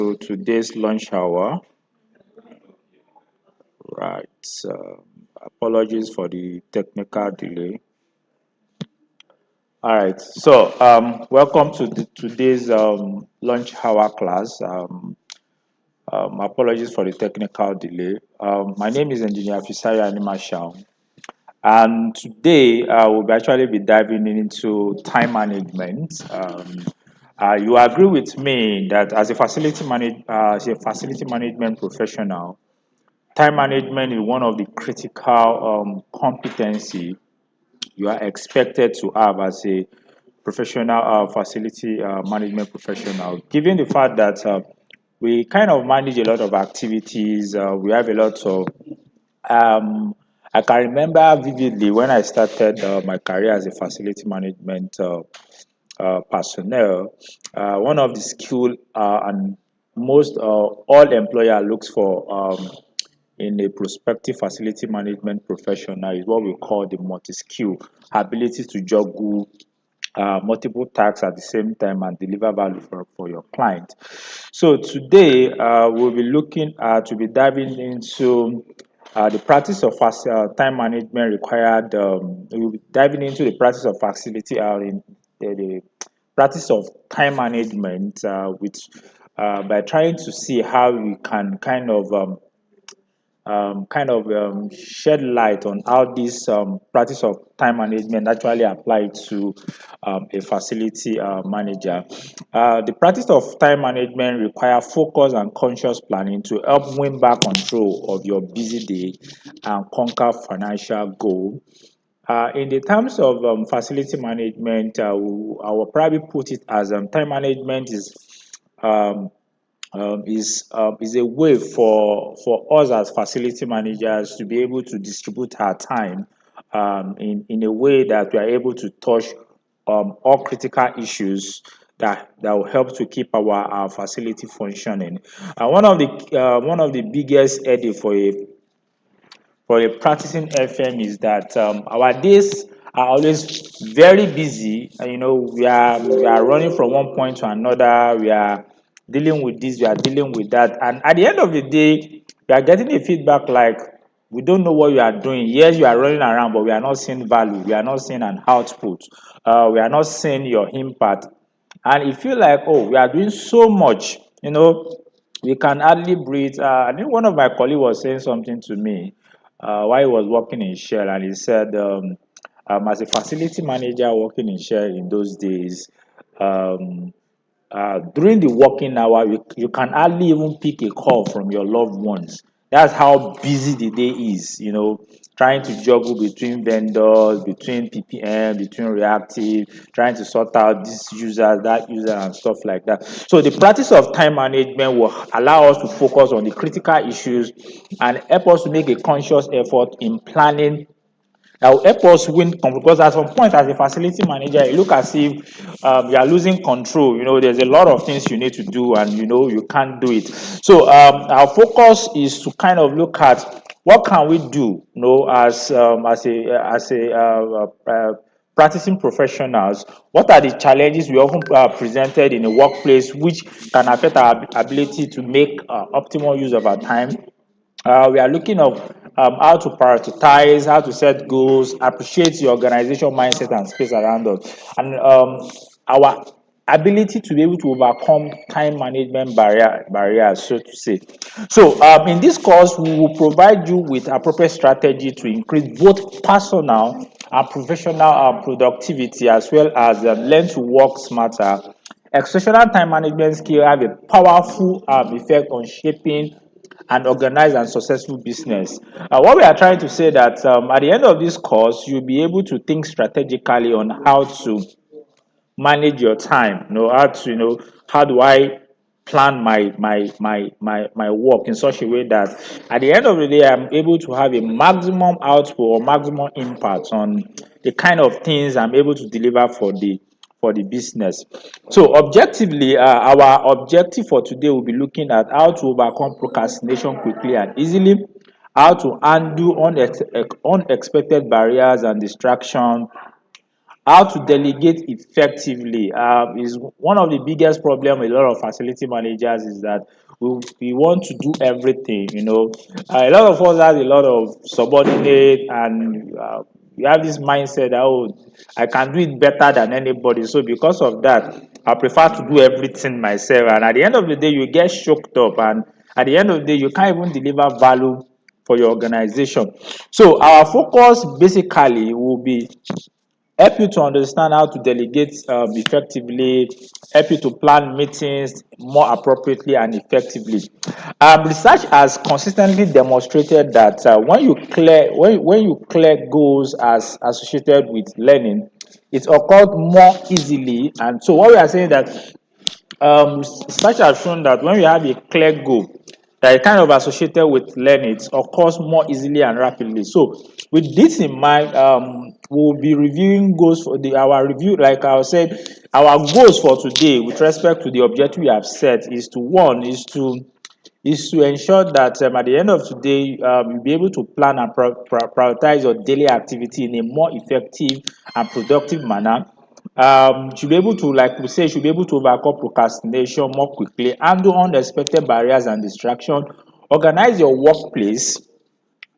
to today's lunch hour. Right. Apologies for the technical delay. All right. Welcome to today's lunch hour class. Apologies for the technical delay. My name is Engineer Fisaya Animashao, and today we'll actually be diving into time management. You agree with me that as a facility management professional, time management is one of the critical competency you are expected to have as a professional facility management professional. Given the fact that we kind of manage a lot of activities, we have a lot of um, I can remember vividly when I started my career as a facility management personnel. One of the skill and most all employer looks for in a prospective facility management professional is what we call the multi-skill ability to juggle multiple tasks at the same time and deliver value for your client. So today we'll be diving into the practice of time management required. We'll be diving into the practice of facility in the practice of time management, which by trying to see how we can shed light on how this practice of time management actually apply to a facility manager. The practice of time management require focus and conscious planning to help win back control of your busy day and conquer financial goal. In the terms of facility management, I will probably put it as time management um, is a way for us as facility managers to be able to distribute our time in a way that we are able to touch all critical issues that will help to keep our facility functioning. One of the biggest headache for a practicing FM is that our days are always very busy. And, we are running from one point to another. We are dealing with this, we are dealing with that, and at the end of the day, we are getting a feedback like we don't know what you are doing. Yes, you are running around, but we are not seeing value. We are not seeing an output. We are not seeing your impact, and you feel like, oh, we are doing so much. We can hardly breathe. I think one of my colleagues was saying something to me while he was working in Shell, and he said, as a facility manager working in Shell in those days, um, during the working hour, you can hardly even pick a call from your loved ones. That's how busy the day is, trying to juggle between vendors, between PPM, between reactive, trying to sort out this user, that user, and stuff like that. So the practice of time management will allow us to focus on the critical issues and help us to make a conscious effort in planning that will help us win because at some point as a facility manager you look as if you are losing control. There's a lot of things you need to do and you can't do it. So our focus is to kind of look at what can we do, as a practicing professionals. What are the challenges we often presented in a workplace which can affect our ability to make optimal use of our time. We are looking at how to prioritize, how to set goals, appreciate the organization mindset and space around us, and our ability to be able to overcome time management barriers, so to say. So, in this course, we will provide you with appropriate strategy to increase both personal and professional productivity, as well as learn to work smarter. Exceptional time management skills have a powerful effect on shaping an organized and successful business. What we are trying to say that at the end of this course, you'll be able to think strategically on how to manage your time. How do I plan my work in such a way that at the end of the day, I'm able to have a maximum output or maximum impact on the kind of things I'm able to deliver for the business. So objectively, our objective for today will be looking at how to overcome procrastination quickly and easily, how to undo unexpected barriers and distraction, How to delegate effectively is one of the biggest problem a lot of facility managers is that we want to do everything, you know. A lot of us has a lot of subordinate, and we have this mindset that, oh, I can do it better than anybody. So because of that, I prefer to do everything myself. And at the end of the day, you get choked up, and at the end of the day, you can't even deliver value for your organization. So our focus basically will be help you to understand how to delegate effectively, help you to plan meetings more appropriately and effectively. Research has consistently demonstrated that when you clear goals as associated with learning, it occurs more easily. And so what we are saying that research has shown that when we have a clear goal that is kind of associated with learning, it occurs more easily and rapidly. So, with this in mind, we'll be reviewing goals for our review. Like I said, our goals for today, with respect to the objective we have set, is to one is to ensure that at the end of today, you'll be able to plan and prioritize your daily activity in a more effective and productive manner. You should be able to, like we say, you should be able to overcome procrastination more quickly, handle unexpected barriers and distraction, organize your workplace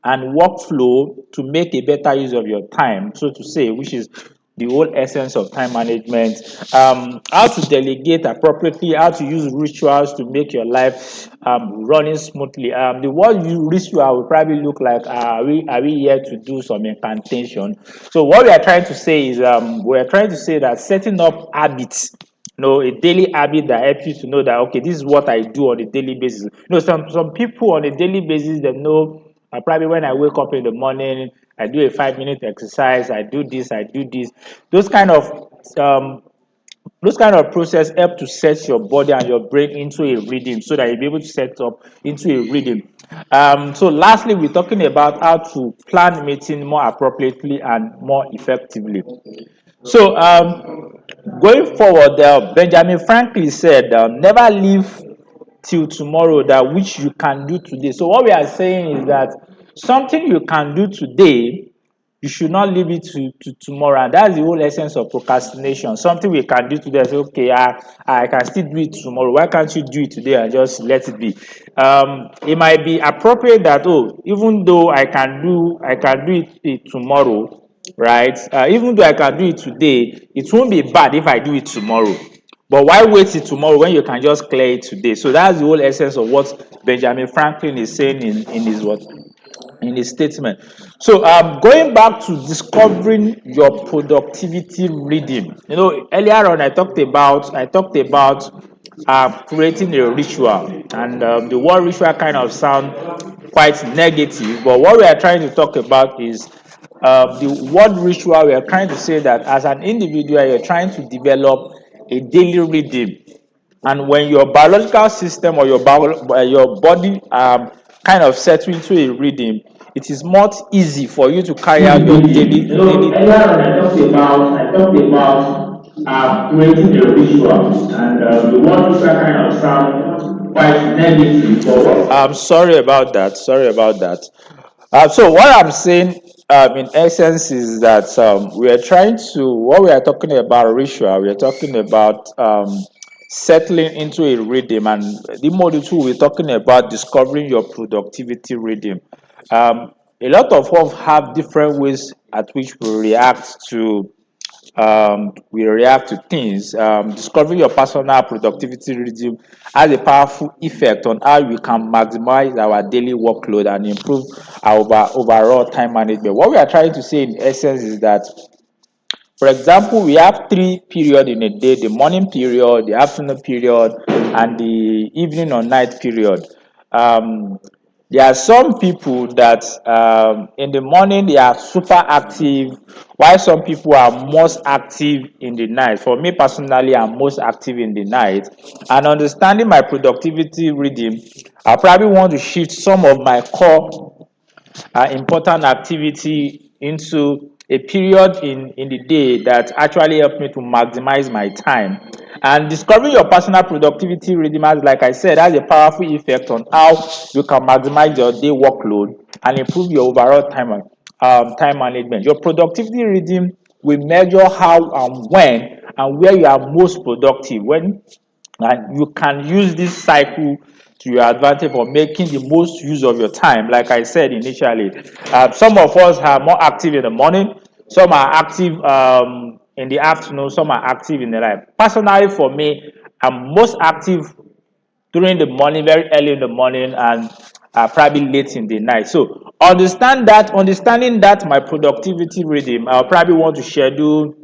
and workflow to make a better use of your time, so to say, which is the whole essence of time management. How to delegate appropriately, how to use rituals to make your life running smoothly. The word you ritual will probably look like, are we here to do some incantation? So what we are trying to say is, we are trying to say that setting up habits, a daily habit that helps you to know that, okay, this is what I do on a daily basis. Some people on a daily basis, they know, probably when I wake up in the morning, I do a 5 minute exercise, I do this, I do this. Those kind of um, those kind of process help to set your body and your brain into a rhythm, so that you'll be able to set up into a rhythm. So lastly, we're talking about how to plan meeting more appropriately and more effectively. So going forward, Benjamin Franklin said, never leave till tomorrow that which you can do today. So what we are saying is that something you can do today, you should not leave it to tomorrow. And that's the whole essence of procrastination. Something we can do today, say, okay, I can still do it tomorrow. Why can't you do it today and just let it be? It might be appropriate that, oh, even though I can do it tomorrow, right? Even though I can do it today, it won't be bad if I do it tomorrow. But why wait till tomorrow when you can just clear it today? So that's the whole essence of what Benjamin Franklin is saying in his what in his statement. So going back to discovering your productivity rhythm. Earlier on I talked about creating a ritual, and the word ritual kind of sound quite negative. But what we are trying to talk about is the word ritual. We are trying to say that as an individual, you're trying to develop a daily rhythm, and when your biological system or your body kind of settle into a rhythm, it is much easy for you to carry out your daily. Earlier on, I talked about creating a ritual, and the word ritual kind of sound quite negative. I'm sorry about that. Sorry about that. So what I'm saying, in essence, is that we are trying to, what we are talking about ritual, we are talking about settling into a rhythm, and the module two, we're talking about discovering your productivity rhythm. A lot of us have different ways at which we react to things. Discovering your personal productivity rhythm has a powerful effect on how we can maximize our daily workload and improve our overall time management. What we are trying to say in essence is that, for example, we have three periods in a day: the morning period, the afternoon period, and the evening or night period. Um, there are some people that in the morning they are super active, while some people are most active in the night. For me personally, I'm most active in the night. And understanding my productivity rhythm, I probably want to shift some of my core important activity into a period in the day that actually help me to maximize my time. And discovering your personal productivity rhythm, has, like I said, has a powerful effect on how you can maximize your day workload and improve your overall time management. Your productivity rhythm we measure how and when and where you are most productive. When and you can use this cycle to your advantage for making the most use of your time. Like I said initially, some of us are more active in the morning, some are active in the afternoon, some are active in the night. Personally, for me, I'm most active during the morning, very early in the morning, and probably late in the night. So understanding that my productivity rhythm, I'll probably want to schedule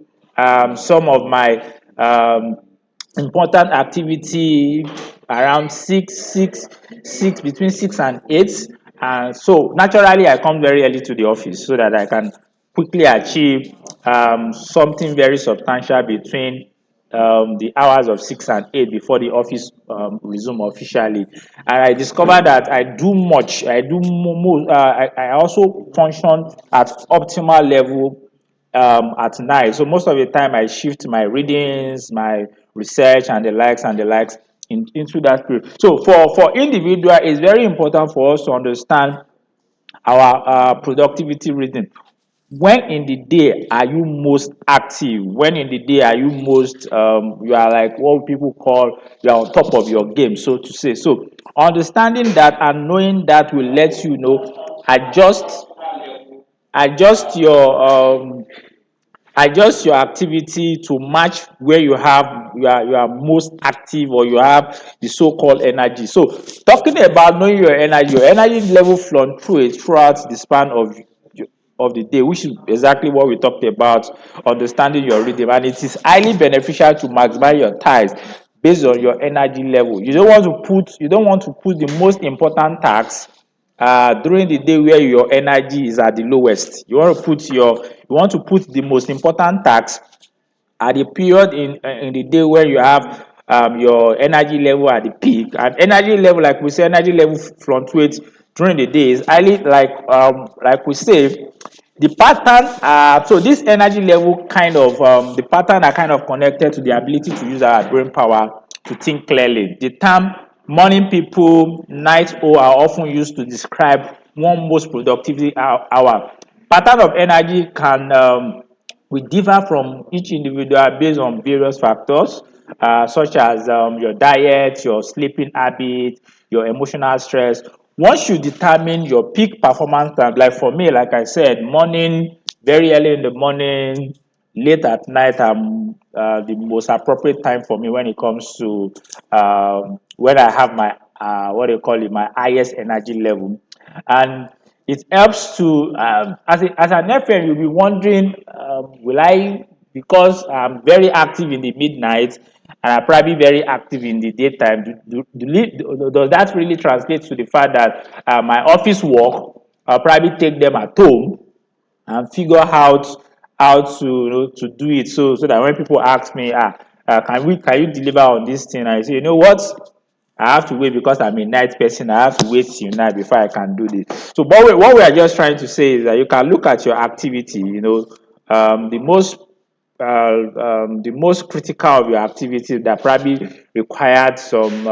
some of my important activity around six between 6 and 8. And so naturally I come very early to the office so that I can quickly achieve something very substantial between the hours of 6 and 8 before the office resume officially. And I discovered that I do more, I also function at optimal level at night. So most of the time I shift my readings, my research and the likes into that period. So for individual, it's very important for us to understand our productivity rhythm. When in the day are you most active? When in the day are you most you are like what people call you are on top of your game, so to say. So understanding that and knowing that will let you know adjust your adjust your activity to match where you are most active, or you have the so-called energy. So talking about knowing your energy level fluctuates throughout the span of the day, which is exactly what we talked about, understanding your rhythm. And it is highly beneficial to maximize your times based on your energy level. You don't want to put the most important tasks during the day where your energy is at the lowest. You want to put the most important tasks at the period in the day where you have your energy level at the peak. And energy level, like we say, energy level fluctuates during the day. Is highly like we say, the pattern. So this energy level kind of the pattern are kind of connected to the ability to use our brain power to think clearly. The term morning people, night owl are often used to describe one most productivity hour. Pattern of energy can will differ from each individual based on various factors, such as your diet, your sleeping habit, your emotional stress. Once you determine your peak performance time, like for me, like I said, morning, very early in the morning, late at night, the most appropriate time for me when it comes to when I have my what do you call it, my highest energy level. And it helps to as an FM, you'll be wondering, will I, because I'm very active in the midnight and I'm probably very active in the daytime, does that really translate to the fact that my office work, I'll probably take them at home and figure out how to, to do it, so that when people ask me, can you deliver on this thing, I say, you know what, I have to wait because I'm a night person. I have to wait till night before I can do this. So what we are just trying to say is that you can look at your activity, the most critical of your activity that probably required some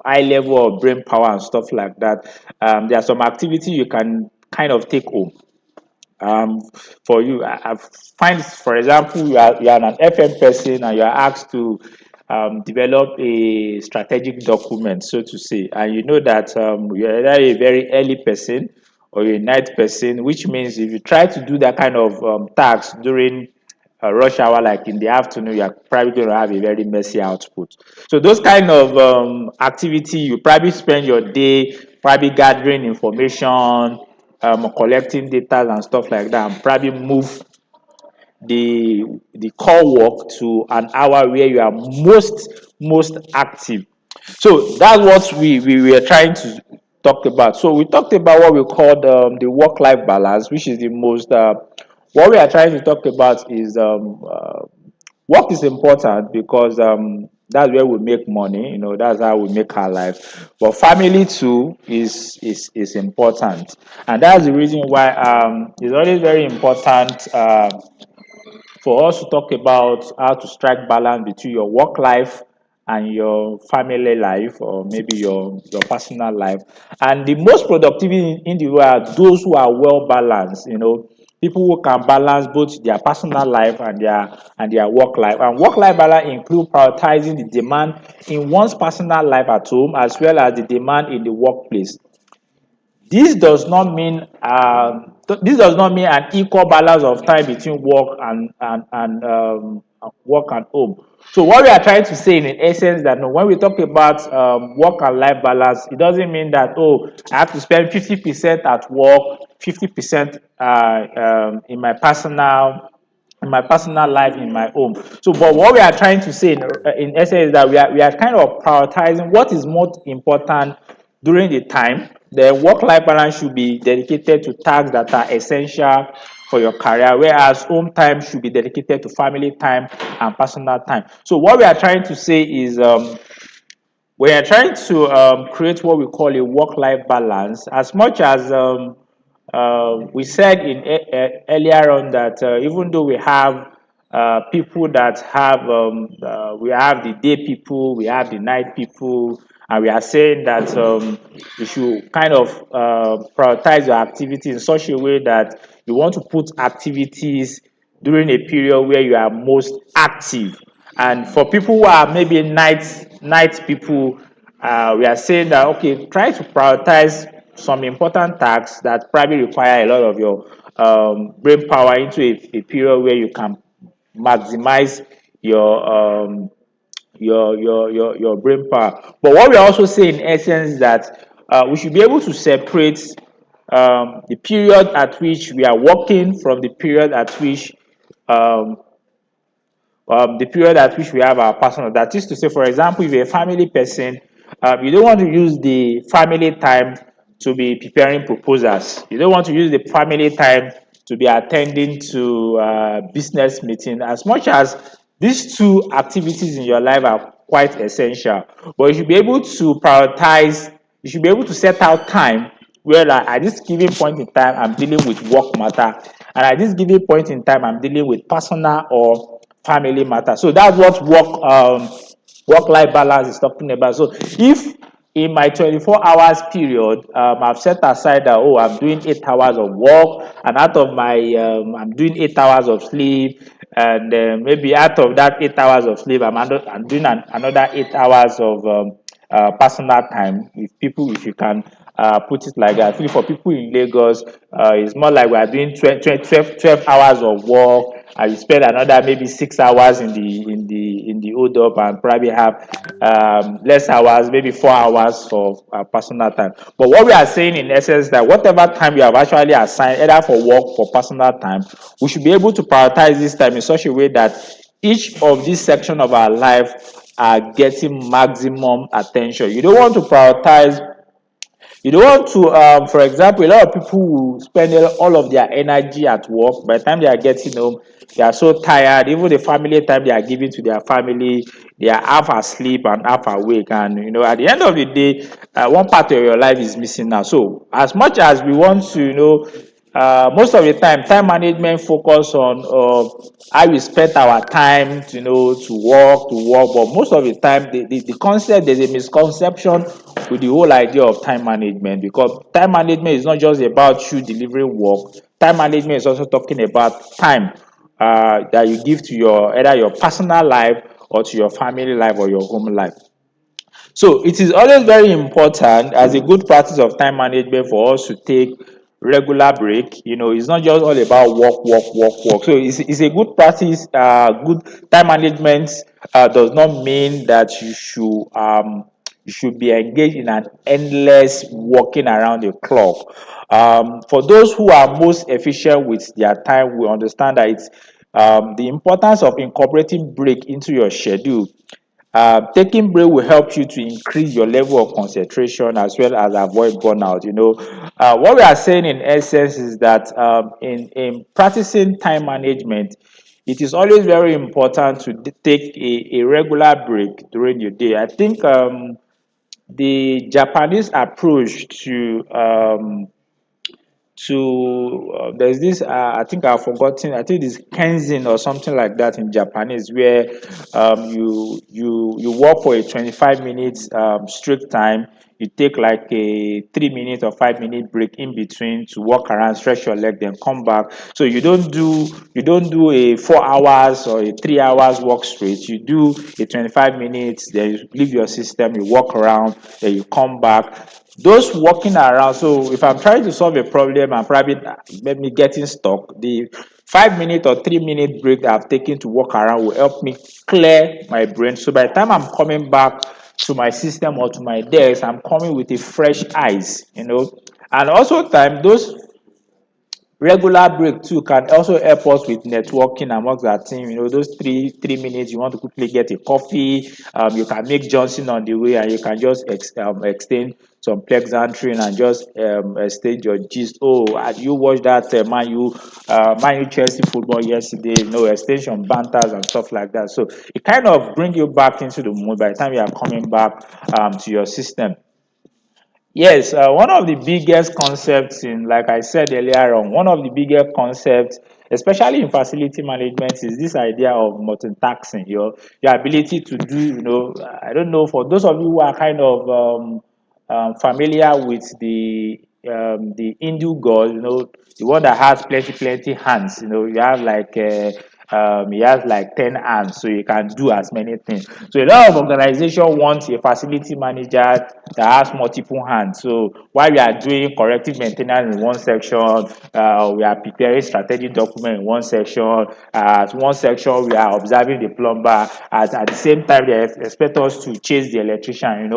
high level of brain power and stuff like that. There are some activity you can kind of take home um, for you. I find, for example, you are an FM person and you are asked to develop a strategic document, so to say, and you know that you're either a very early person or you're a night person, which means if you try to do that kind of task during rush hour, like in the afternoon, you're probably going to have a very messy output. So those kind of activity, you probably spend your day probably gathering information, collecting data and stuff like that, and probably move the core work to an hour where you are most active. So that's what we were trying to talk about. So we talked about what we called the work-life balance, which is the most what we are trying to talk about is work is important because that's where we make money. That's how we make our life. But family too is important, and that's the reason why it's always very important for us to talk about how to strike balance between your work life and your family life, or maybe your personal life. And the most productive in the world are those who are well balanced. people who can balance both their personal life and their work life. And work life balance include prioritizing the demand in one's personal life at home as well as the demand in the workplace. This does not mean this does not mean an equal balance of time between work and work and home. So what we are trying to say in essence that no, when we talk about work and life balance, it doesn't mean that oh I have to spend 50% at work, 50% in my personal life in my home. So, but what we are trying to say in essence is that we are kind of prioritizing what is most important during the time. The work-life balance should be dedicated to tasks that are essential for your career, whereas home time should be dedicated to family time and personal time. So, what we are trying to say is we are trying to create what we call a work-life balance. As much as we said earlier on that even though we have people that have we have the day people, we have the night people, and we are saying that you should kind of prioritize your activities in such a way that you want to put activities during a period where you are most active. And for people who are maybe night people, we are saying that okay, try to prioritize some important tasks that probably require a lot of your brain power into a period where you can maximize your your brain power. But what we are also saying in essence is that we should be able to separate the period at which we are working from um, the period at which we have our personal. That is to say, for example, if you're a family person, you don't want to use the family time to be preparing proposals. You don't want to use the family time to be attending to business meeting. As much as these two activities in your life are quite essential, but you should be able to prioritize. You should be able to set out time where like, at this given point in time I'm dealing with work matter, and at this given point in time I'm dealing with personal or family matter. So that's what work life balance is talking about. So if in my 24 hours period I've set aside that oh I'm doing 8 hours of work, and out of my I'm doing 8 hours of sleep, and maybe out of that 8 hours of sleep I'm doing another 8 hours of personal time with people, if you can put it like that. I feel for people in Lagos, it's more like we are doing 12 hours of work. I will spend another maybe 6 hours in the hold up, and probably have less hours, maybe 4 hours of personal time. But what we are saying in essence that whatever time you have actually assigned, either for work for personal time, we should be able to prioritize this time in such a way that each of these section of our life are getting maximum attention. You don't want to prioritize, you don't want to for example, a lot of people will spend all of their energy at work. By the time they are getting home, they are so tired. Even the family time they are giving to their family, they are half asleep and half awake, and at the end of the day, one part of your life is missing now. So as much as we want to most of the time management focus on how we spend our time to work, but most of the time the concept, there's a misconception with the whole idea of time management, because time management is not just about you delivering work. Time management is also talking about time that you give to your either your personal life or to your family life or your home life. So it is always very important as a good practice of time management for us to take regular break. It's not just all about work. So it's a good practice. Good time management does not mean that you should be engaged in an endless walking around the clock. For those who are most efficient with their time, we understand that it's the importance of incorporating break into your schedule. Taking break will help you to increase your level of concentration as well as avoid burnout. What we are saying in essence is that in practicing time management, it is always very important to take a regular break during your day. I think the Japanese approach to there's this I think I've forgotten, I think it's Kenzin or something like that in Japanese, where you work for a 25 minutes strict time. you take like a 3 minute or 5 minute break in between to walk around, stretch your leg, then come back. So you don't do a 4 hours or a 3 hours walk straight. You do a 25 minutes, then you leave your system, you walk around, then you come back. Those walking around, so if I'm trying to solve a problem and probably maybe getting stuck, the 5 minute or 3 minute break that I've taken to walk around will help me clear my brain. So by the time I'm coming back to my system or to my desk, I'm coming with a fresh eyes. And also time those regular break too can also help us with networking amongst our team. Those three minutes you want to quickly get a coffee, you can make Johnson on the way, and you can just extend some pleasantry and just exchange your gist. Oh, you watch that Man U Chelsea football yesterday? No, extension banters and stuff like that. So it kind of bring you back into the mood by the time you are coming back to your system. Yes, one of the biggest concepts like I said earlier on, one of the biggest concepts, especially in facility management, is this idea of multitasking. Your ability to do, I don't know, for those of you who are kind of familiar with the Hindu god, the one that has plenty hands. You have like he has like 10 hands, so you can do as many things. So a lot of organization wants a facility manager that has multiple hands. So while we are doing corrective maintenance in one section, we are preparing strategic document in one section. At one section, we are observing the plumber. At the same time, they expect us to chase the electrician.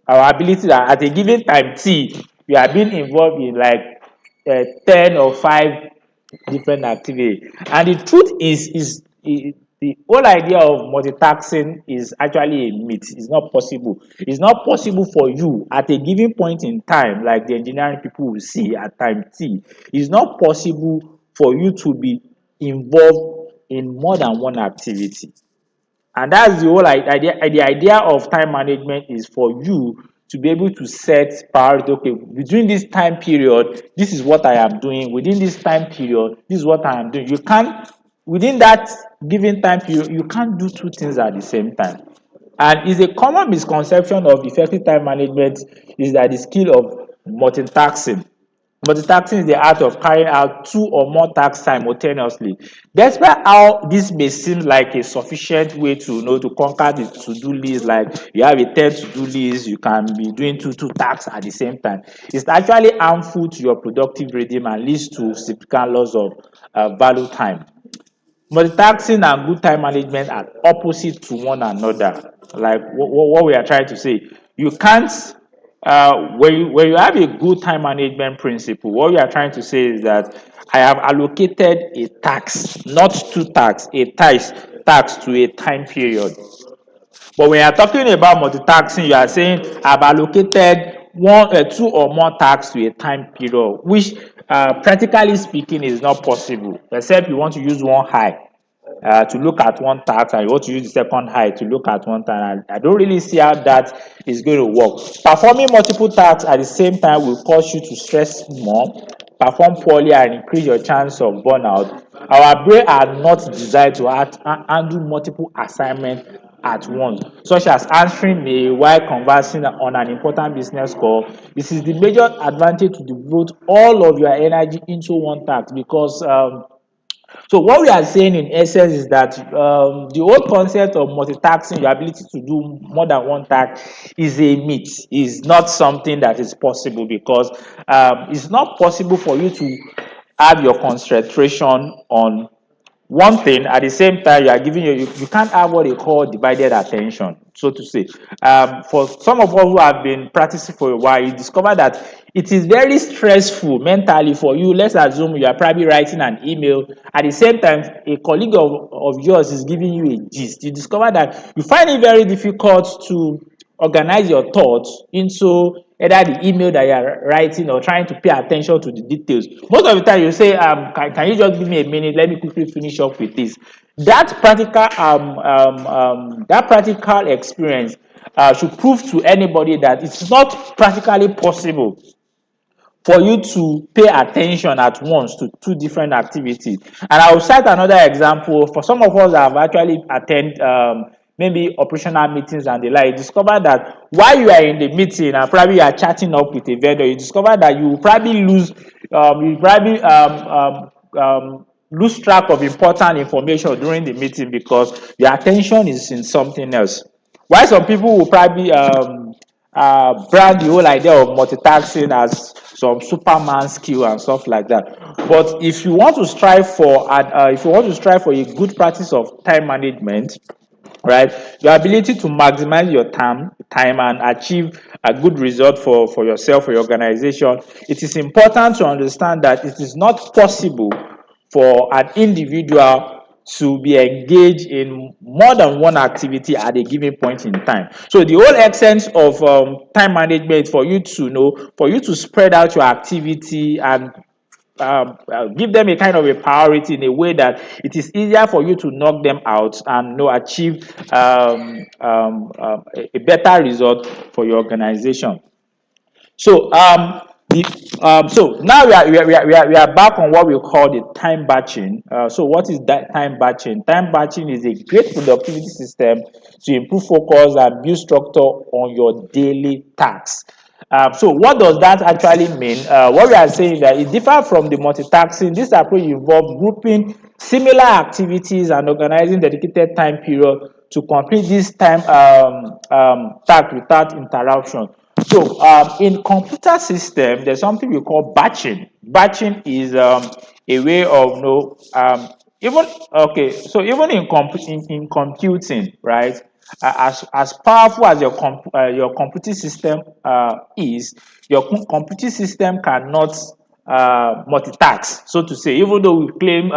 Our ability that at a given time we are being involved in like 10 or 5 different activity. And the truth is the whole idea of multitasking is actually a myth. It's not possible. It's not possible for you at a given point in time, like the engineering people will see at time it's not possible for you to be involved in more than one activity. And that's the whole idea. The idea of time management is for you to be able to set priority. Okay, between this time period, this is what I am doing. Within this time period, this is what I am doing. You can't, within that given time period, you can't do two things at the same time. And is a common misconception of effective time management is that the skill of multitasking. Multitasking is the art of carrying out two or more tasks simultaneously. Despite how this may seem like a sufficient way to to conquer the to-do list, like you have a 10 to-do list, you can be doing two tasks at the same time. It's actually harmful to your productive rhythm and leads to significant loss of value time. Multitasking and good time management are opposite to one another. Like what we are trying to say, you can't. When you have a good time management principle, what we are trying to say is that I have allocated a task, not two tasks, a task to a time period. But when you are talking about multitasking, you are saying I've allocated two or more tasks to a time period, which practically speaking is not possible, except you want to use one eye to look at one task and you want to use the second eye to look at one task. I don't really see how that is going to work. Performing multiple tasks at the same time will cause you to stress more, perform poorly, and increase your chance of burnout. Our brain are not designed to handle multiple assignments at once, such as answering mail while conversing on an important business call. This is the major advantage to devote all of your energy into one task because so what we are saying in essence is that the whole concept of multitasking, your ability to do more than one task, is a myth. Is not something that is possible because it's not possible for you to have your concentration on one thing at the same time you are giving you can't have what they call divided attention, so to say. For some of us who have been practicing for a while, you discover that it is very stressful mentally for you. Let's assume you are probably writing an email at the same time a colleague of yours is giving you a gist. You discover that you find it very difficult to organize your thoughts into either the email that you are writing or trying to pay attention to the details. Most of the time you say, can you just give me a minute? Let me quickly finish up with this. That practical experience should prove to anybody that it's not practically possible for you to pay attention at once to two different activities. And I will cite another example. For some of us that have actually attended maybe operational meetings and the like, you discover that while you are in the meeting and probably you are chatting up with a vendor, you discover that you will probably lose track of important information during the meeting because your attention is in something else. Why some people will probably brand the whole idea of multitasking as some superman skill and stuff like that. But if you want to strive for a good practice of time management, right, your ability to maximize your time and achieve a good result for yourself, for your organization, it is important to understand that it is not possible for an individual to be engaged in more than one activity at a given point in time. So the whole essence of time management for you to spread out your activity and give them a kind of a priority in a way that it is easier for you to knock them out and achieve a better result for your organization. So so now we are back on what we call the time batching. So what is that time batching? Time batching is a great productivity system to improve focus and build structure on your daily tasks. So what does that actually mean? What we are saying is that it differs from the multitasking. This approach involves grouping similar activities and organizing dedicated time period to complete this time task without interruption. So in computer system, there's something we call batching. Batching is a way of even okay. So even in computing, right? As powerful as your computing system is, your computing system cannot multitask, so to say. Even though we claim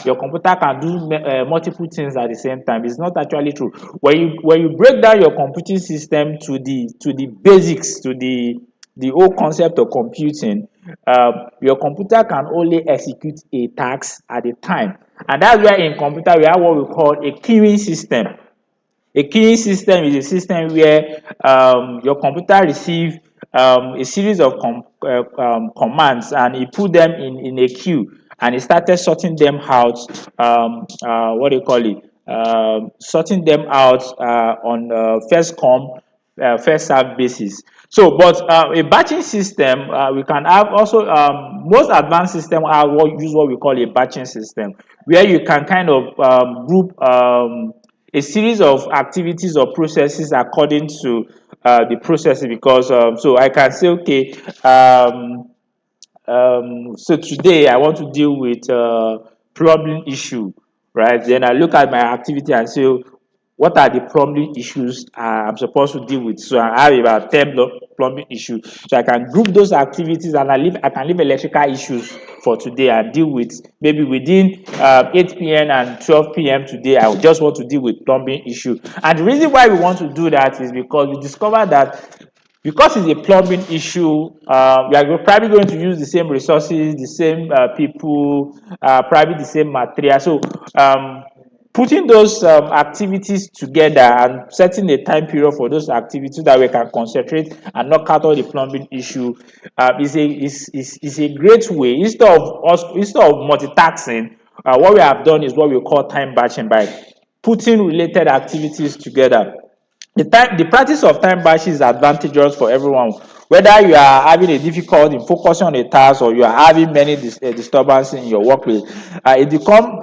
your computer can do multiple things at the same time, it's not actually true. When you break down your computing system to the basics, to the whole concept of computing, your computer can only execute a task at a time, and that's why in computer we have what we call a queuing system. A queuing system is a system where your computer receive a series of commands, and it put them in a queue, and it started sorting them out. What do you call it? Sorting them out on first come, first serve basis. So, but a batching system, we can have also most advanced system use what we call a batching system, where you can kind of group a series of activities or processes according to the processes. Because so I can say, okay, so today I want to deal with plumbing issue, right? Then I look at my activity and say, what are the plumbing issues I'm supposed to deal with? So I have about 10 plumbing issues. So I can group those activities, and I can leave electrical issues for today and deal with maybe within 8 p.m. and 12 p.m. today. I just want to deal with plumbing issue. And the reason why we want to do that is because we discover that because it's a plumbing issue, we are probably going to use the same resources, the same people, probably the same material. So putting those activities together and setting a time period for those activities so that we can concentrate and knock out all the plumbing issue is a great way. Instead of multitasking, what we have done is what we call time batching, by putting related activities together. The practice of time batching is advantageous for everyone, whether you are having a difficulty in focusing on a task or you are having many disturbances in your workplace. It become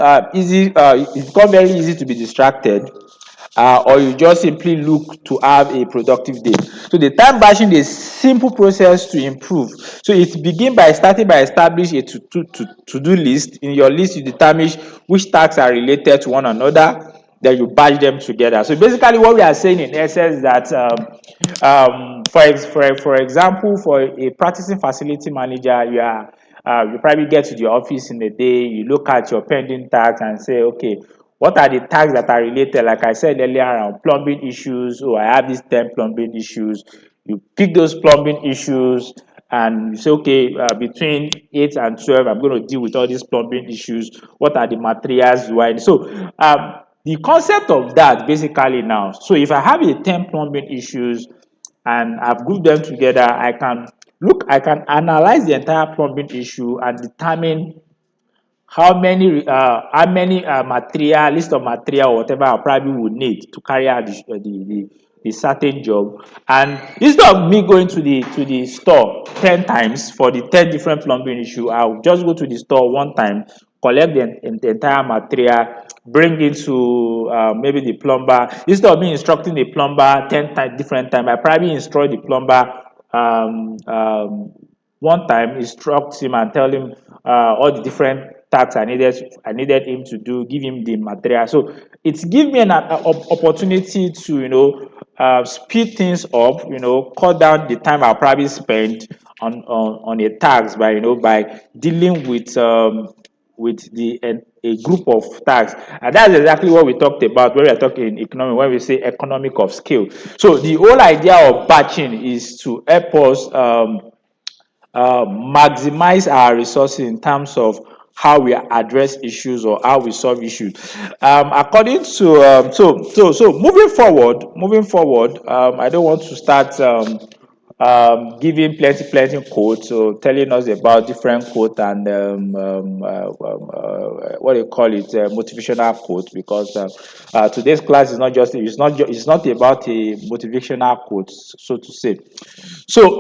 very easy to be distracted, or you just simply look to have a productive day. So the time batching is a simple process to improve. So it begin by starting by establishing a to-do list. In your list, you determine which tasks are related to one another, then you batch them together. So basically what we are saying in essence is that for example, for a practicing facility manager, you probably get to the office in a day, you look at your pending tasks and say, okay, what are the tasks that are related? Like I said earlier, around plumbing issues. Oh, I have these 10 plumbing issues. You pick those plumbing issues and you say, okay, between 8 and 12, I'm going to deal with all these plumbing issues. What are the materials do I need? So the concept of that basically now, so if I have a 10 plumbing issues and I've grouped them together, I can analyze the entire plumbing issue and determine how many material, list of material or whatever I probably would need to carry out the certain job. And instead of me going to the store 10 times for the 10 different plumbing issue, I'll just go to the store one time, collect the entire material, bring it to maybe the plumber. Instead of me instructing the plumber 10 times different time, I probably instruct the plumber um, um, one time, instruct him and tell him all the different tasks I needed him to do, give him the material. So it's give me an opportunity to speed things up, cut down the time I'll probably spend on a task by by dealing with a group of tasks. And that's exactly what we talked about when we are talking in economic, when we say economic of scale. So the whole idea of batching is to help us maximize our resources in terms of how we address issues or how we solve issues. According to moving forward, I don't want to start giving plenty quotes or telling us about different quote and what do you call it, motivational quote, because today's class is not just it's not about a motivational quote, so to say. So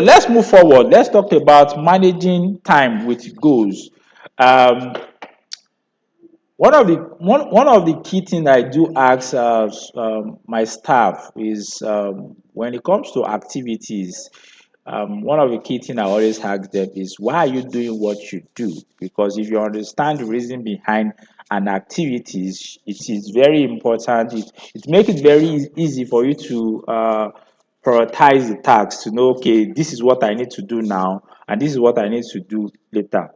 let's move forward. Let's talk about managing time with goals. Um, one of the key things I do ask my staff is when it comes to activities. One of the key things I always ask them is, why are you doing what you do? Because if you understand the reason behind an activities, it is very important. It makes it very easy for you to prioritize the tasks, to know, okay, this is what I need to do now, and this is what I need to do later.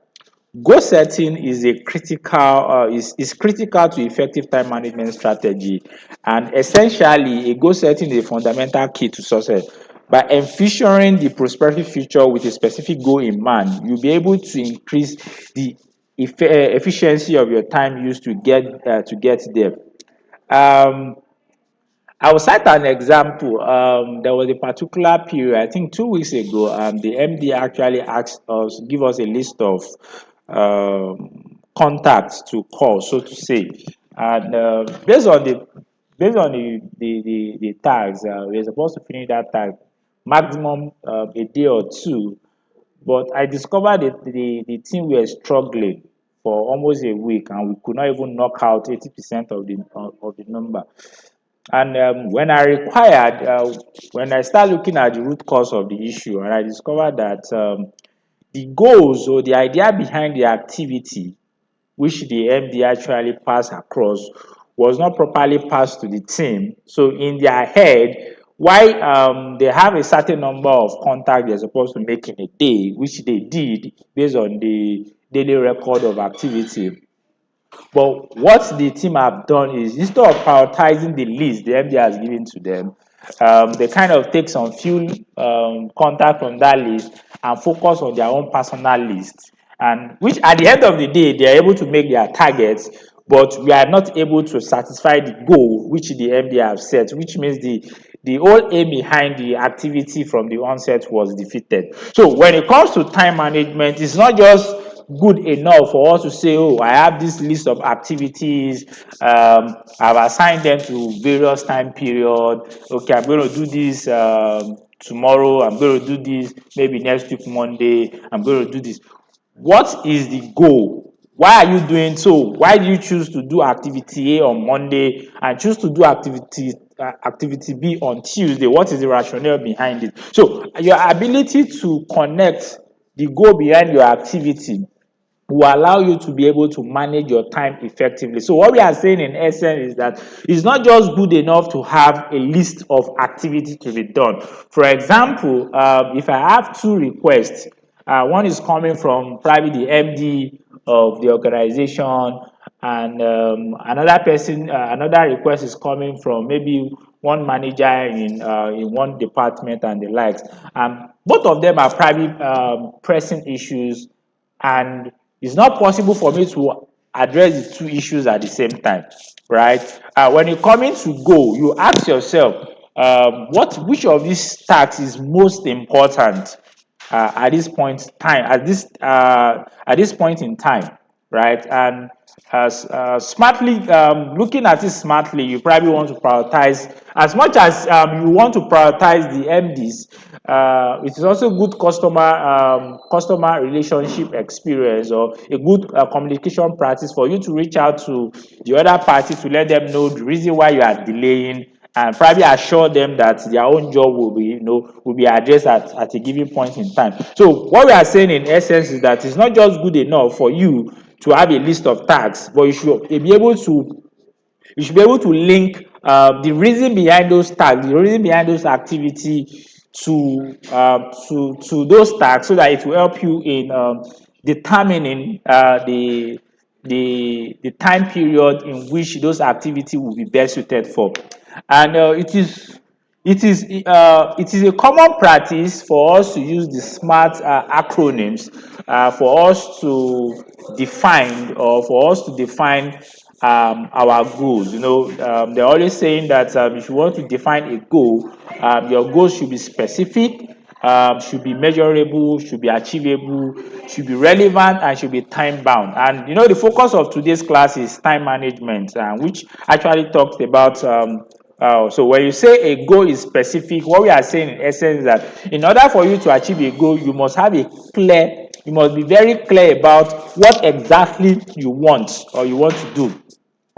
Goal setting is a critical is critical to effective time management strategy, and essentially a goal setting is a fundamental key to success. By envisioning the prospective future with a specific goal in mind, you'll be able to increase the efficiency of your time used to get there. um I will cite an example. There was a particular period, I think 2 weeks ago, the MD actually asked us, give us a list of contacts to call, so to say. And based on the tags, we're supposed to finish that tag maximum a day or two. But I discovered that the team were struggling for almost a week, and we could not even knock out 80% of the number. And when I start looking at the root cause of the issue, and I discovered that the goals or the idea behind the activity, which the MD actually passed across, was not properly passed to the team. So in their head, why they have a certain number of contacts they're supposed to make in a day, which they did based on the daily record of activity. But what the team have done is, instead of prioritizing the list the MD has given to them, they kind of take some few contact from that list and focus on their own personal list. And which at the end of the day, they are able to make their targets, but we are not able to satisfy the goal which the MD have set, which means the whole aim behind the activity from the onset was defeated. So when it comes to time management, it's not just good enough for us to say, oh, I have this list of activities, I've assigned them to various time period. Okay, I'm going to do this tomorrow, I'm going to do this maybe next week Monday, I'm going to do this. What is the goal? Why are you doing so? Why do you choose to do activity A on Monday and choose to do activity B on Tuesday? What is the rationale behind it? So your ability to connect the goal behind your activity will allow you to be able to manage your time effectively. So what we are saying in essence is that it's not just good enough to have a list of activities to be done. For example, if I have two requests, one is coming from probably the MD of the organization, and another person, another request is coming from maybe one manager in one department and the likes. Both of them are probably pressing issues, and it's not possible for me to address the two issues at the same time, right? When you come in to go, you ask yourself, which of these tasks is most important at this point in time, at this point in time. right? And smartly, looking at it smartly, you probably want to prioritize as much as you want to prioritize the MDs. It is also good customer relationship experience, or a good communication practice for you to reach out to the other party to let them know the reason why you are delaying, and probably assure them that their own job will be, will be addressed at a given point in time. So what we are saying in essence is that it's not just good enough for you to have a list of tasks, but you should be able to link the reason behind those tasks, the reason behind those activity to those tasks, so that it will help you in determining the time period in which those activities will be best suited for. And it is a common practice for us to use the SMART acronyms for us to define, or for us to define our goals. They're always saying that if you want to define a goal, your goals should be specific, should be measurable, should be achievable, should be relevant, and should be time bound. And the focus of today's class is time management, which actually talks about so when you say a goal is specific, what we are saying in essence is that in order for you to achieve a goal, you must be very clear about what exactly you want, or you want to do.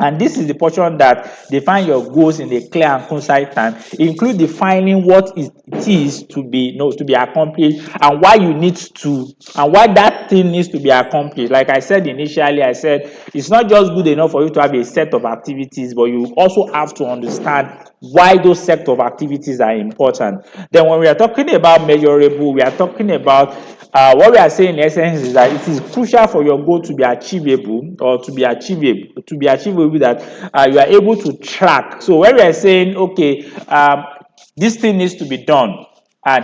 And this is the portion that define your goals in a clear and concise time. Include defining what it is to be accomplished, and why you need to, and why that thing needs to be accomplished. Like I said initially, I said it's not just good enough for you to have a set of activities, but you also have to understand why those set of activities are important. Then when we are talking about measurable, we are talking about what we are saying in essence is that it is crucial for your goal to be achievable, or to be achievable, that you are able to track. So when we are saying, okay, this thing needs to be done,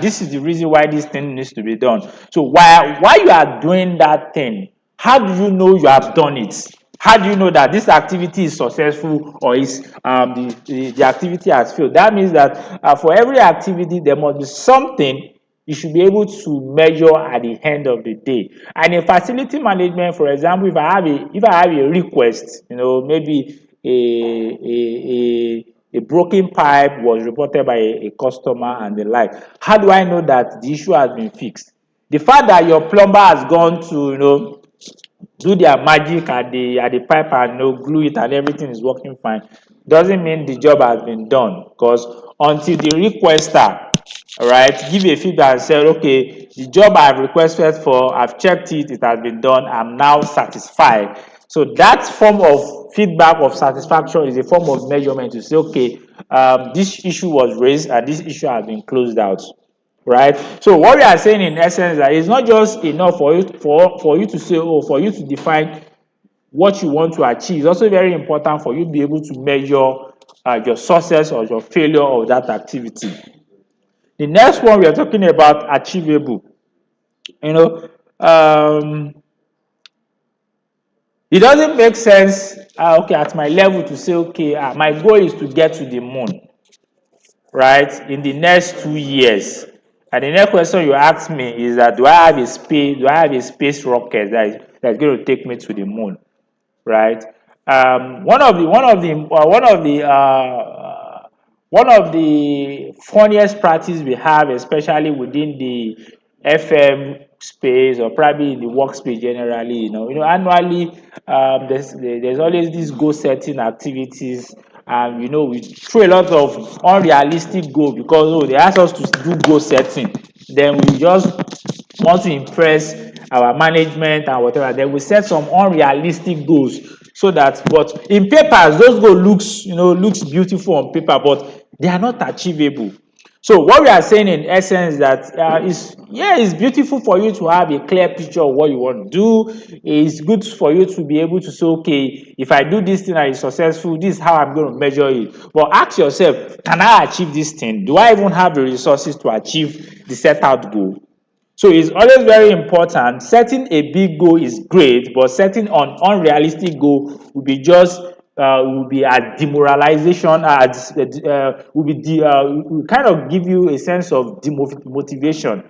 this is the reason why this thing needs to be done. So while you are doing that thing, how do you know you have done it? How do you know that this activity is successful, or is the activity has failed? That means that for every activity there must be something you should be able to measure at the end of the day. And in facility management, for example, if I have a request, maybe a broken pipe was reported by a customer and the like, how do I know that the issue has been fixed? The fact that your plumber has gone to do their magic at the pipe and glue it and everything is working fine doesn't mean the job has been done, because until the requester, all right, give a feedback and say, okay, the job I've requested for, I've checked it, it has been done, I'm now satisfied. So that form of feedback of satisfaction is a form of measurement to say, okay, this issue was raised and this issue has been closed out. Right? So what we are saying in essence is that it's not just enough for you to say, oh, for you to define what you want to achieve. It's also very important for you to be able to measure your success or your failure of that activity. The next one we are talking about, achievable. You know, it doesn't make sense, okay, at my level to say, okay, my goal is to get to the moon, right, in the next 2 years. And the next question you ask me is that do I have a space rocket that's going to take me to the moon, right? One of the funniest practice we have, especially within the FM space, or probably in the workspace generally, annually, there's always these goal setting activities, and we throw a lot of unrealistic goal, because they ask us to do goal setting, then we just want to impress our management and whatever, then we set some unrealistic goals, so that, but in papers those goals looks beautiful on paper, but they are not achievable. So what we are saying in essence is that it's beautiful for you to have a clear picture of what you want to do. It's good for you to be able to say, okay, if I do this thing and it's successful, this is how I'm going to measure it. But ask yourself, can I achieve this thing? Do I even have the resources to achieve the set out goal? So it's always very important. Setting a big goal is great, but setting an unrealistic goal will be just will be a demoralization, will kind of give you a sense of demotivation,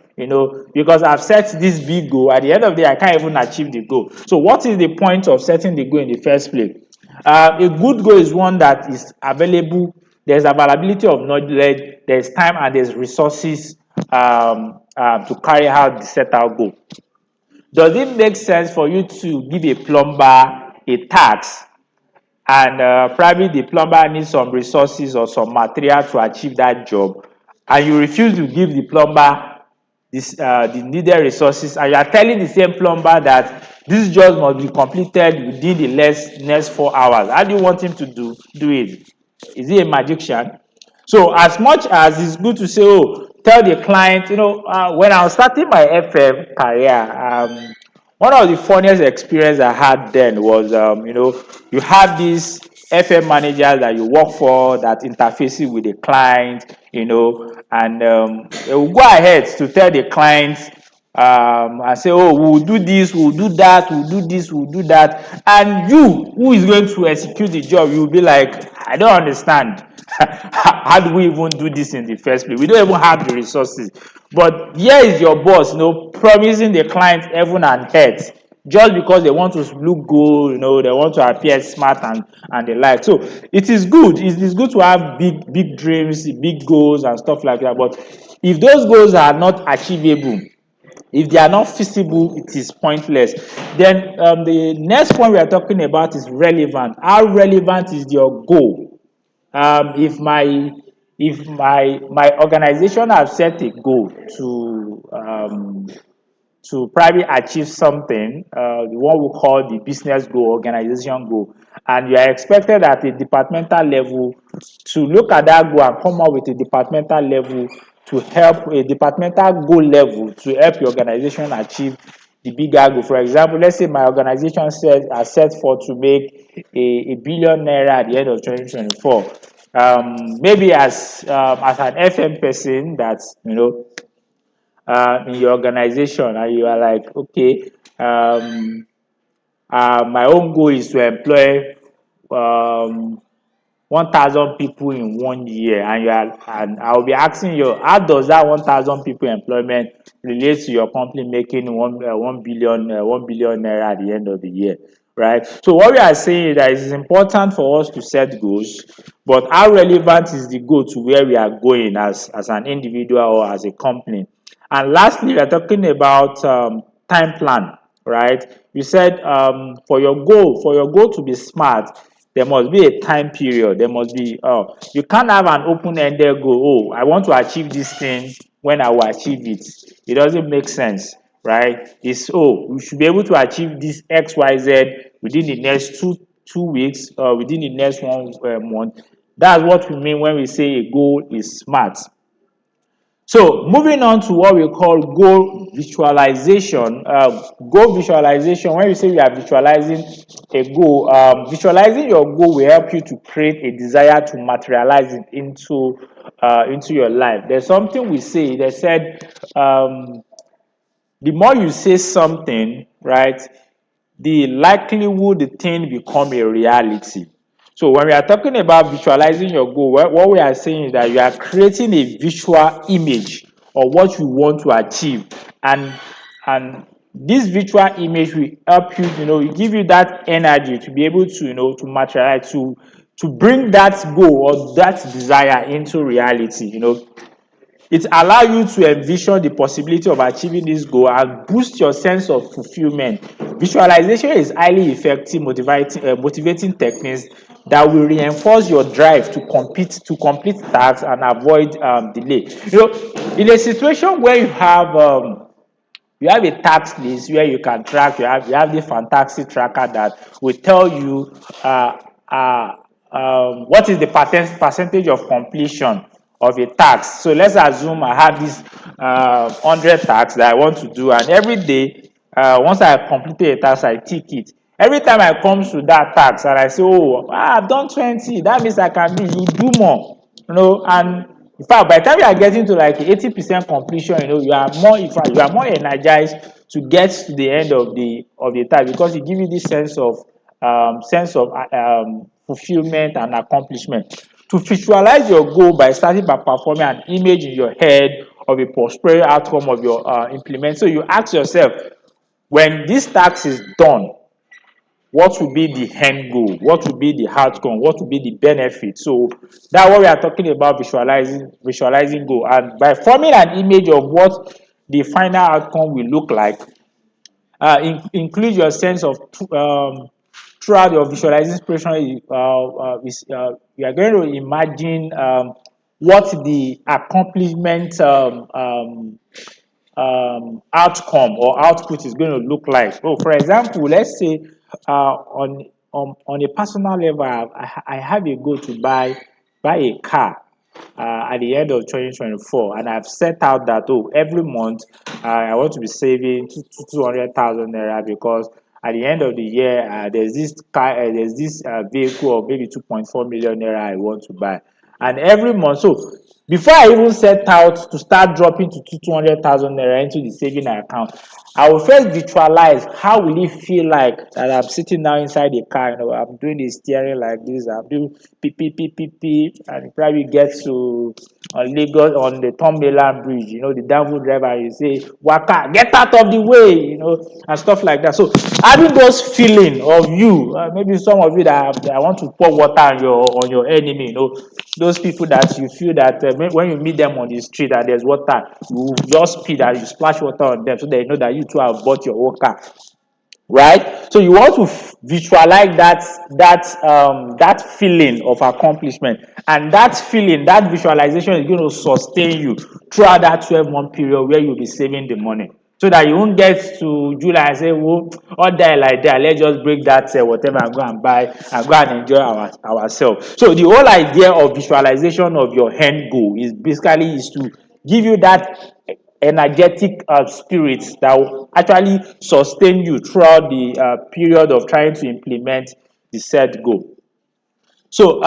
because I've set this big goal. At the end of the day, I can't even achieve the goal. So what is the point of setting the goal in the first place? A good goal is one that is available. There's availability of knowledge, there's time, and there's resources to carry out the set out goal. Does it make sense for you to give a plumber a task, and probably the plumber needs some resources or some material to achieve that job, and you refuse to give the plumber the needed resources, and you are telling the same plumber that this job must be completed within the next 4 hours? How do you want him to do it? Is he a magician? So as much as it's good to say, oh, tell the client, when I was starting my FM career, one of the funniest experience I had then was, you have these FM managers that you work for that interfaces with the client, and they will go ahead to tell the clients, and say, oh, we'll do this, we'll do that, we'll do this, we'll do that. And you, who is going to execute the job, you'll be like, I don't understand. How do we even do this in the first place? We don't even have the resources. But here is your boss, promising the client heaven and earth just because they want to look good, they want to appear smart and the like. So it is good. It is good to have big dreams, big goals and stuff like that. But if those goals are not achievable, if they are not feasible, it is pointless. Then the next point we are talking about is relevant. How relevant is your goal? If my organization has set a goal to probably achieve something, the one we call the business goal, organization goal, and you are expected at a departmental level to look at that goal and come up with a departmental level to help a departmental goal level to help your organization achieve the bigger goal. For example, let's say my organization are set for to make a billion naira at the end of 2024. Maybe as an FM person that in your organization, and you are like, okay, my own goal is to employ um, 1,000 people in 1 year, and I'll be asking you, how does that 1,000 people employment relate to your company making 1 billion naira at the end of the year, right? So what we are saying is that it is important for us to set goals, but how relevant is the goal to where we are going as an individual or as a company? And lastly, we are talking about time plan, right? You said for your goal to be smart, there must be a time period. There must be, you can't have an open-ended goal. Oh, I want to achieve this thing, when I will achieve it. It doesn't make sense, right? It's, oh, we should be able to achieve this XYZ within the next two weeks, or within the next 1 month. That's what we mean when we say a goal is smart. So moving on to what we call goal visualization. Goal visualization, when you say you are visualizing a goal, visualizing your goal will help you to create a desire to materialize it into your life. There's something we say, they said, the more you say something, right, the likelihood the thing become a reality. So when we are talking about visualizing your goal, what we are saying is that you are creating a visual image of what you want to achieve, and this visual image will help you, will give you that energy to be able to, to materialize, to bring that goal or that desire into reality. It allows you to envision the possibility of achieving this goal and boost your sense of fulfillment. Visualization is highly effective motivating techniques that will reinforce your drive to complete tasks and avoid delay. In a situation where you have a task list where you can track, you have the fantastic tracker that will tell you what is the percentage of completion of a task. So let's assume I have this 100 tasks that I want to do, and every day, once I completed a task, I tick it. Every time I come to that task and I say, oh, I've done 20, that means I can do more, and in fact, by the time you are getting to like 80% completion, you are more, in fact, you are more energized to get to the end of the task, because it gives you this sense of fulfillment, and accomplishment. To visualize your goal by starting by performing an image in your head of a prosperous outcome of your implement. So you ask yourself, when this task is done, what will be the end goal? What will be the outcome? What will be the benefit? So that's what we are talking about, visualizing goal. And by forming an image of what the final outcome will look like, include your sense of throughout your visualization. You are going to imagine what the accomplishment outcome or output is going to look like. So, for example, let's say on a personal level, I have a goal to buy a car at the end of 2024, and I've set out that every month I want to be saving 200,000 naira, because at the end of the year there's this car, there's this vehicle of maybe 2.4 million naira I want to buy, and every month. So before I even set out to start dropping to 200,000 naira into the saving account, I will first visualize how will it feel like that I'm sitting now inside the car. I'm doing the steering like this. I'm doing pee, and probably get to Lagos on the Tombelan Bridge. The downward driver, you say, "Waka, get out of the way," and stuff like that. So having those feeling of you, maybe some of you that want to pour water on your enemy. Those people that you feel that when you meet them on the street and there's water, you just speed and you splash water on them so they know that you too have bought your own car, right? So you want to visualize that feeling of accomplishment, and that feeling, that visualization is going to sustain you throughout that 12-month period where you'll be saving the money, so that you won't get to July and say, "Well, all die like that, let's just break that whatever and go and buy and go and enjoy ourselves." So the whole idea of visualization of your end goal is basically to give you that energetic spirit that will actually sustain you throughout the period of trying to implement the set goal. So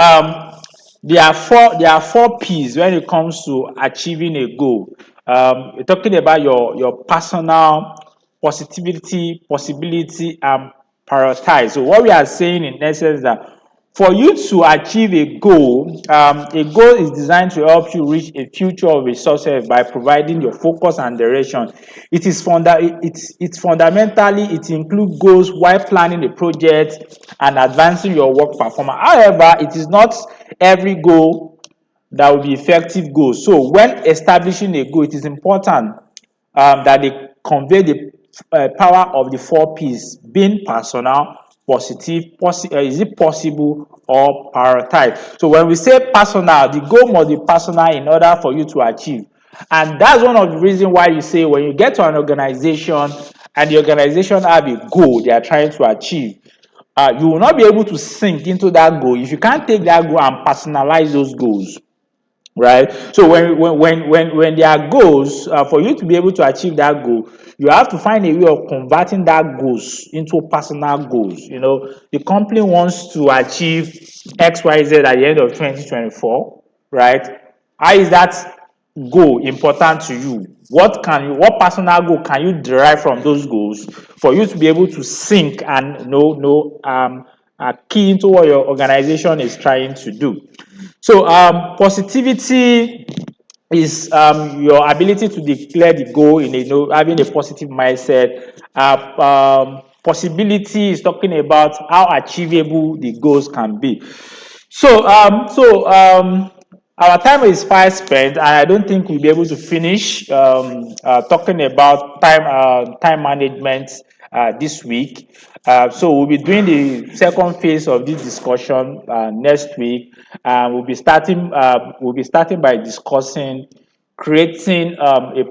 there are four P's when it comes to achieving a goal. We're talking about your personal, positivity, possibility, and prioritize. So what we are saying in essence is that for you to achieve a goal is designed to help you reach a future of resources by providing your focus and direction. It's fundamentally, it includes goals while planning a project and advancing your work performance. However, it is not every goal that will be effective goals. So when establishing a goal, it is important that they convey the power of the four P's: being personal, positive, is it possible, or prioritize. So when we say personal, the goal must be personal in order for you to achieve. And that's one of the reasons why you say when you get to an organization and the organization have a goal they are trying to achieve, you will not be able to sink into that goal if you can't take that goal and personalize those goals, right? So when there are goals, for you to be able to achieve that goal, you have to find a way of converting that goals into personal goals. The company wants to achieve XYZ at the end of 2024, right? How is that goal important to you? What personal goal can you derive from those goals for you to be able to sync and key into what your organization is trying to do? So positivity is your ability to declare the goal in having a positive mindset. Possibility is talking about how achievable the goals can be. So our time is fast spent, and I don't think we'll be able to finish talking about time management this week. So we'll be doing the second phase of this discussion next week. We'll be starting by discussing creating a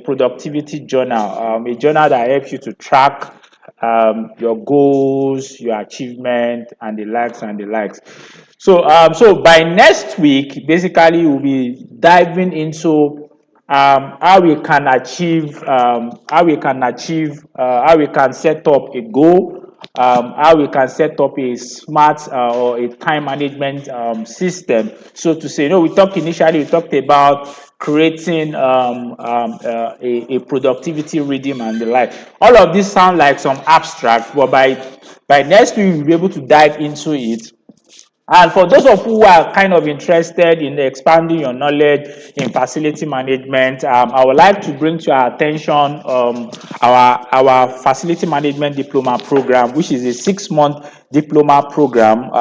productivity journal, a journal that helps you to track your goals, your achievement, and the likes and the likes. So by next week, basically, we'll be diving into how we can set up a goal, how we can set up a smart or a time management system. So to say, we talked about creating a productivity rhythm and the like. All of this sound like some abstract, but by next week we'll be able to dive into it And for those of you who are kind of interested in expanding your knowledge in facility management, I would like to bring to your attention our facility management diploma program, which is a 6-month diploma program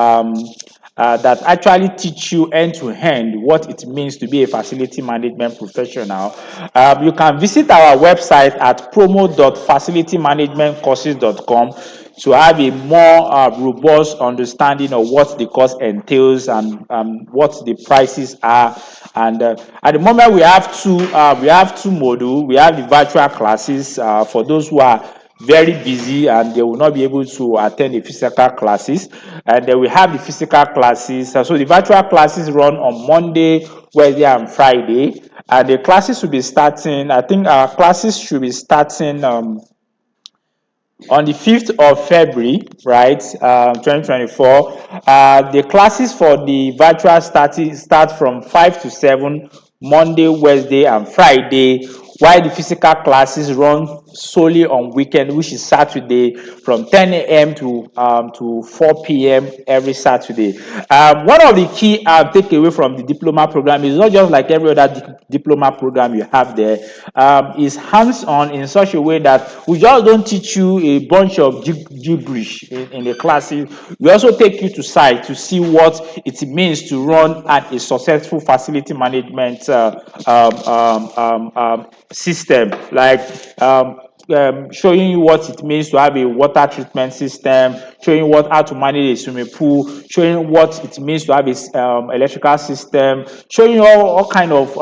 that actually teach you end to end what it means to be a facility management professional. You can visit our website at promo.facilitymanagementcourses.com to have a more robust understanding of what the course entails and what the prices are. And at the moment, we have two modules. We have the virtual classes for those who are very busy and they will not be able to attend the physical classes, and then we have the physical classes. So the virtual classes run on Monday, Wednesday and Friday, and the classes will be starting, I think our classes should be starting on the 5th of February, right, 2024. The classes for the virtual start from 5 to 7, Monday, Wednesday, and Friday, while the physical classes run solely on weekend, which is Saturday, from 10 a.m. to 4 p.m. every Saturday. One of the key takeaway from the diploma program is not just like every other diploma program you have there, is hands-on in such a way that we just don't teach you a bunch of gibberish in the classes. We also take you to site to see what it means to run at a successful facility management system, like showing you what it means to have a water treatment system, showing you how to manage a swimming pool, showing what it means to have a electrical system, showing you all kind of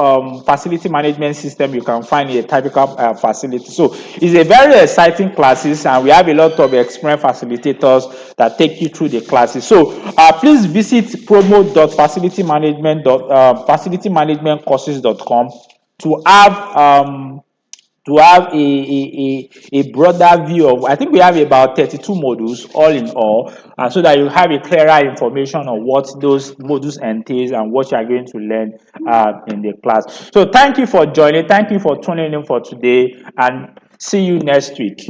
facility management system you can find in a typical facility. So it's a very exciting classes, and we have a lot of experienced facilitators that take you through the classes. So please visit promo.facilitymanagementcourses.com to have a broader view of, I think we have about 32 modules all in all, and so that you have a clearer information on what those modules entails and what you are going to learn in the class. So thank you for joining, thank you for tuning in for today, and see you next week.